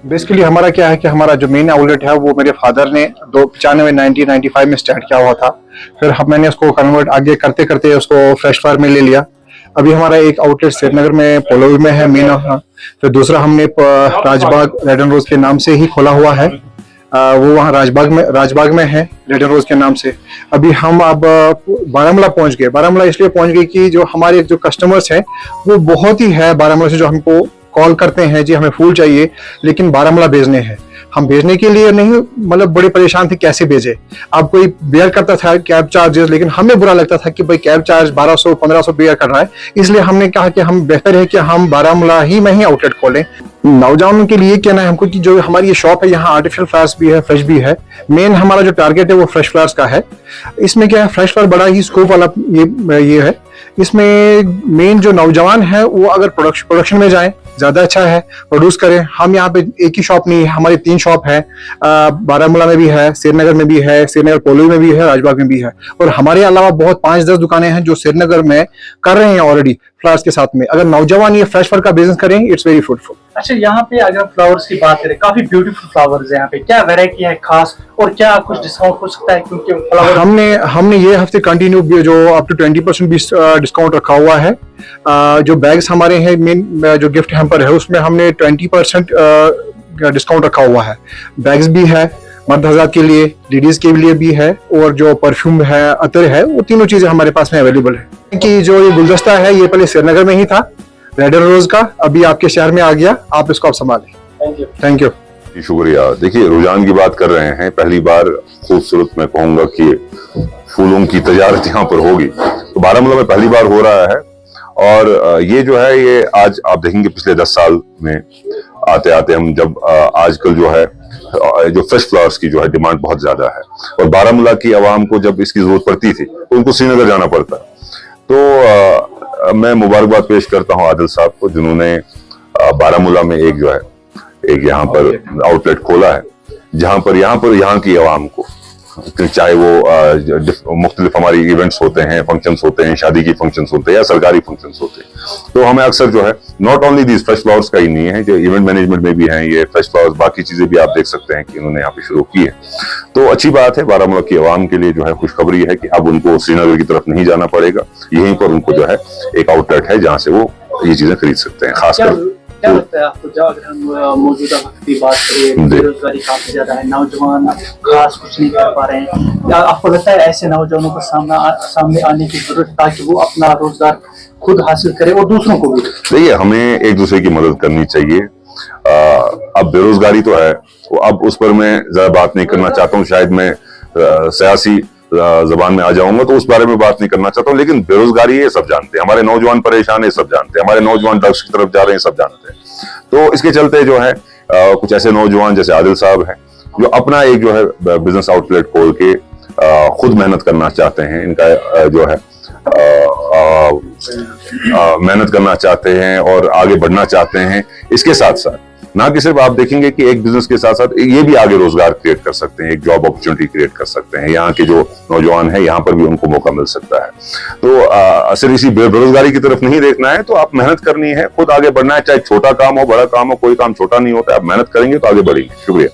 Basically हमारा क्या है कि हमारा जो मेन आउटलेट है वो मेरे फादर ने 1995 में स्टार्ट किया हुआ था। फिर मैंने उसको कन्वर्ट आगे करते करते उसको फ्रेश फार्म में ले लिया। अभी हमारा एक आउटलेट श्रीनगर में पोलोवी में है मेन। फिर दूसरा हमने राजबाग रेड एंड रोज के नाम से ही खोला हुआ है। वो वहाँ राजबाग में है रेड एंड रोज के नाम से। अभी हम अब बारामूला पहुंच गए। बारामूला इसलिए पहुंच गए कि जो हमारे जो कस्टमर्स हैं वो बहुत ही है बारामूला से, जो हमको कॉल करते हैं जी हमें फूल चाहिए लेकिन बारामूला भेजने हैं। हम भेजने के लिए नहीं, मतलब बड़े परेशान थे कैसे भेजे। अब कोई बेयर करता था कैब चार्जेस, लेकिन हमें बुरा लगता था कि भाई कैब चार्ज 1200-1500 बेयर कर रहा है। इसलिए हमने कहा कि हम बेहतर है कि हम बारामूला ही में ही आउटलेट खोलें। नौजवानों के लिए कहना है हमको कि जो हमारी ये शॉप है यहाँ आर्टिफिशियल फ्लावर्स भी है, फ्रेश भी है। मेन हमारा जो टारगेट है वो फ्रेश फ्लावर्स का है। इसमें क्या है, फ्रेश फ्लावर बड़ा ही स्कोप वाला ये है। इसमें मेन जो नौजवान है वो अगर प्रोडक्शन में जाए ज्यादा अच्छा है, प्रोड्यूस करें। हम यहाँ पे एक ही शॉप नहीं है, हमारी 3 शॉप है। बारामूला में भी है, श्रीनगर में भी है, श्रीनगर पोलोवी में भी है, राजबाग में भी है। और हमारे अलावा बहुत 5-10 दुकानें हैं जो श्रीनगर में कर रहे हैं ऑलरेडी फ्लावर्स के साथ में। अगर नौजवान ये फ्रेश फ्लावर का बिजनेस करें, इट्स वेरी फ्रूटफुल। अच्छा, यहाँ पे अगर फ्लावर्स की बात करें, काफी ब्यूटीफुल फ्लावर्स है यहाँ पे। क्या वैरायटी है खास, और क्या कुछ डिस्काउंट हो सकता है? क्योंकि फ्लावर हमने ये हफ्ते कंटिन्यू जो अप टू 20% भी डिस्काउंट रखा हुआ है। जो बैग्स हमारे हैं, मेन जो गिफ्ट हैम्पर है उसमें हमने 20% डिस्काउंट रखा हुआ है। बैग्स भी है मर्द हज़रात के लिए, लेडीज के लिए भी है, और जो परफ्यूम है, अतर है, वो तीनों चीजें हमारे पास में अवेलेबल है। कि जो ये गुलदस्ता है ये पहले श्रीनगर में ही था रेड एंड रोज का, अभी आपके शहर में आ गया। आप इसको आप संभालें। Thank you. शुक्रिया। देखिए, रुझान की बात कर रहे हैं। पहली बार खूबसूरत, मैं कहूंगा कि फूलों की तजारत यहाँ पर होगी, तो बारामूला में पहली बार हो रहा है। और ये जो है, ये आज आप देखेंगे पिछले 10 साल में आते आते हम जब आजकल जो है जो फ्रेश फ्लावर्स की जो है डिमांड बहुत ज्यादा है, और बारामूला की आवाम को जब इसकी जरूरत पड़ती थी तो उनको श्रीनगर जाना पड़ता। तो मैं मुबारकबाद पेश करता हूँ आदिल साहब को, जिन्होंने बारामूला में एक जो है एक यहाँ पर आउटलेट खोला है, जहाँ पर यहाँ की आवाम को, चाहे वो मुख्तलिफ हमारी इवेंट्स होते हैं, फंक्शंस होते हैं, शादी की फंक्शंस होते हैं या सरकारी फंक्शंस होते हैं, तो हमें अक्सर जो है not only these fresh flowers का ही नहीं है, जो इवेंट मैनेजमेंट में भी हैं ये फ्रेश फ्लावर्स, बाकी चीजें भी आप देख सकते हैं कि इन्होंने यहाँ पे शुरू की है। तो अच्छी बात है, बारामूला की आवाम के लिए जो है खुशखबरी है कि अब उनको श्रीनगर की तरफ नहीं जाना पड़ेगा। यहीं पर उनको जो है एक आउटलेट है जहाँ से वो ये चीजें खरीद सकते हैं। खासकर क्या लगता है आपको, अगर हम मौजूदा वक्त की बात करें, बेरोजगारी काफी ज्यादा है, नौजवान खास कुछ नहीं कर पा रहे हैं, क्या आपको लगता है ऐसे नौजवानों को सामने आने की जरूरत ताकि वो अपना रोजगार खुद हासिल करे और दूसरों को भी? देखिए, हमें एक दूसरे की मदद करनी चाहिए। अब बेरोजगारी तो है, तो अब उस पर मैं ज्यादा बात नहीं करना चाहता हूँ। शायद मैं सियासी जबान में आ जाऊंगा तो उस बारे में बात नहीं करना चाहता हूँ, लेकिन बेरोजगारी ये सब जानते हैं, हमारे नौजवान परेशान है सब जानते हैं, हमारे नौजवान ड्रग्स की तरफ जा रहे हैं सब जानते हैं। तो इसके चलते जो है कुछ ऐसे नौजवान जैसे आदिल साहब हैं जो अपना एक जो है बिजनेस आउटलेट खोल के खुद मेहनत करना चाहते हैं। इनका जो है मेहनत करना चाहते हैं और आगे बढ़ना चाहते हैं। इसके साथ साथ ना कि सिर्फ आप देखेंगे कि एक बिजनेस के साथ साथ ये भी आगे रोजगार क्रिएट कर सकते हैं, एक जॉब अपॉर्चुनिटी क्रिएट कर सकते हैं। यहाँ के जो नौजवान हैं यहाँ पर भी उनको मौका मिल सकता है। तो सिर्फ इसी बेरोजगारी की तरफ नहीं देखना है, तो आप मेहनत करनी है, खुद आगे बढ़ना है, चाहे छोटा काम हो बड़ा काम हो, कोई काम छोटा नहीं होता है। आप मेहनत करेंगे तो आगे बढ़ेंगे। शुक्रिया।